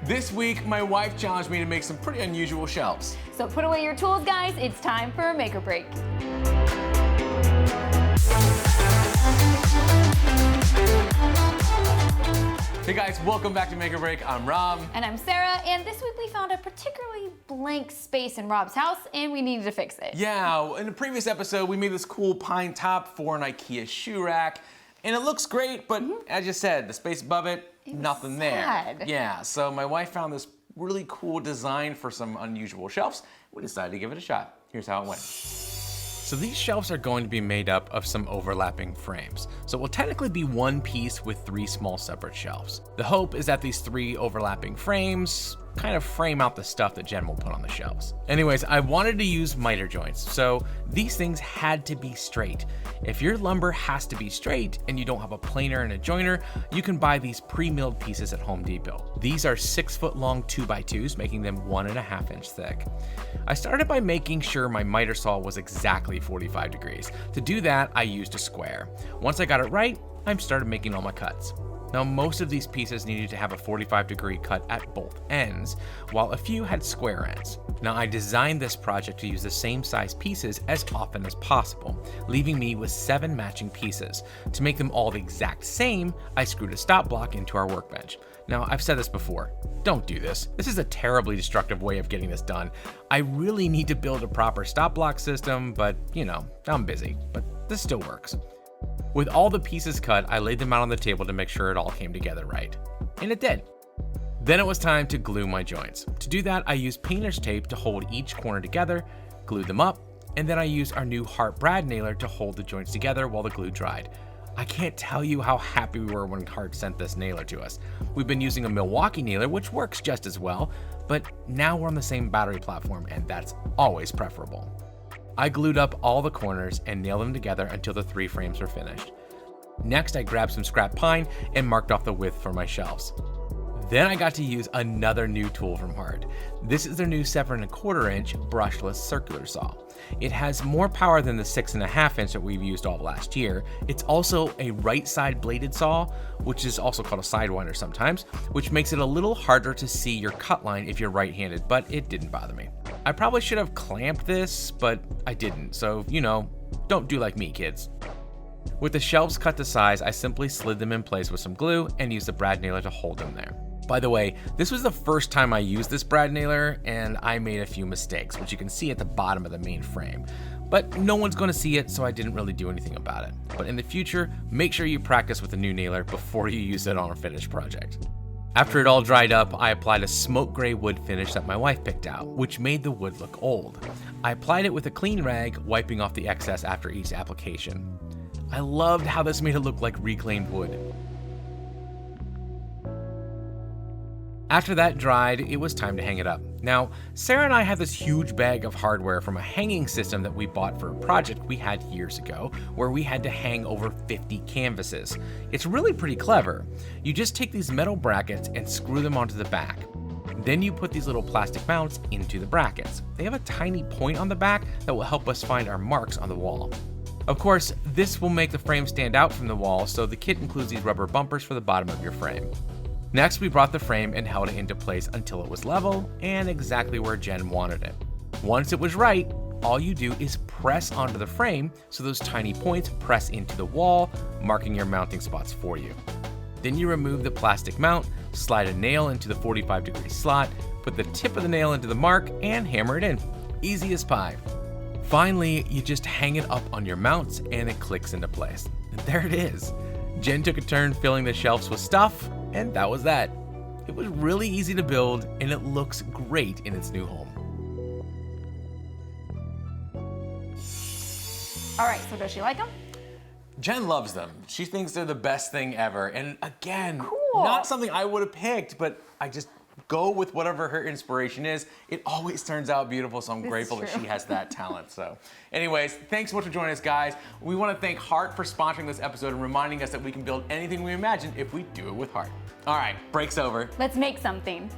This week, my wife challenged me to make some pretty unusual shelves. So put away your tools, guys. It's time for a make or break. Hey guys, welcome back to Make or Break. I'm Rob. And I'm Sarah, and this week we found a particularly blank space in Rob's house, and we needed to fix it. Yeah, in the previous episode, we made this cool pine top for an IKEA shoe rack, and it looks great, but as you said, the space above it, nothing sad. there. Yeah, so my wife found this really cool design for some unusual shelves. We decided to give it a shot. Here's how it went. So these shelves are going to be made up of some overlapping frames. So it will technically be one piece with 3 small separate shelves. The hope is that these 3 overlapping frames kind of frame out the stuff that Jen will put on the shelves. Anyways, I wanted to use miter joints, so these things had to be straight. If your lumber has to be straight and you don't have a planer and a joiner, you can buy these pre-milled pieces at Home Depot. These are 6-foot long 2x2s, making them 1.5 inch thick. I started by making sure my miter saw was exactly 45 degrees. To do that, I used a square. Once I got it right, I started making all my cuts. Now, most of these pieces needed to have a 45-degree cut at both ends, while a few had square ends. Now, I designed this project to use the same size pieces as often as possible, leaving me with 7 matching pieces. To make them all the exact same, I screwed a stop block into our workbench. Now, I've said this before, don't do this. This is a terribly destructive way of getting this done. I really need to build a proper stop block system, but you know, I'm busy, but this still works. With all the pieces cut, I laid them out on the table to make sure it all came together right. And it did. Then it was time to glue my joints. To do that, I used painter's tape to hold each corner together, glued them up, and then I used our new HART brad nailer to hold the joints together while the glue dried. I can't tell you how happy we were when HART sent this nailer to us. We've been using a Milwaukee nailer, which works just as well, but now we're on the same battery platform, and that's always preferable. I glued up all the corners and nailed them together until the 3 frames were finished. Next, I grabbed some scrap pine and marked off the width for my shelves. Then I got to use another new tool from HART. This is their new 7.25 inch brushless circular saw. It has more power than the 6.5 inch that we've used all last year. It's also a right side bladed saw, which is also called a sidewinder sometimes, which makes it a little harder to see your cut line if you're right-handed, but it didn't bother me. I probably should have clamped this, but I didn't, so you know, don't do like me, kids. With the shelves cut to size, I simply slid them in place with some glue and used the brad nailer to hold them there. By the way, this was the first time I used this brad nailer, and I made a few mistakes, which you can see at the bottom of the main frame. But no one's going to see it, so I didn't really do anything about it. But in the future, make sure you practice with a new nailer before you use it on a finished project. After it all dried up, I applied a smoke gray wood finish that my wife picked out, which made the wood look old. I applied it with a clean rag, wiping off the excess after each application. I loved how this made it look like reclaimed wood. After that dried, it was time to hang it up. Now, Sarah and I have this huge bag of hardware from a hanging system that we bought for a project we had years ago, where we had to hang over 50 canvases. It's really pretty clever. You just take these metal brackets and screw them onto the back. Then you put these little plastic mounts into the brackets. They have a tiny point on the back that will help us find our marks on the wall. Of course, this will make the frame stand out from the wall, so the kit includes these rubber bumpers for the bottom of your frame. Next, we brought the frame and held it into place until it was level and exactly where Jen wanted it. Once it was right, all you do is press onto the frame so those tiny points press into the wall, marking your mounting spots for you. Then you remove the plastic mount, slide a nail into the 45-degree slot, put the tip of the nail into the mark, and hammer it in. Easy as pie. Finally, you just hang it up on your mounts and it clicks into place. And there it is. Jen took a turn filling the shelves with stuff, and that was that. It was really easy to build, and it looks great in its new home. All right, so does she like them? Jen loves them. She thinks they're the best thing ever. And again, Cool. not something I would have picked, but I just go with whatever her inspiration is. It always turns out beautiful, so I'm grateful that she has that talent. So anyways, thanks so much for joining us, guys. We want to thank HART for sponsoring this episode and reminding us that we can build anything we imagine if we do it with HART. All right, break's over. Let's make something.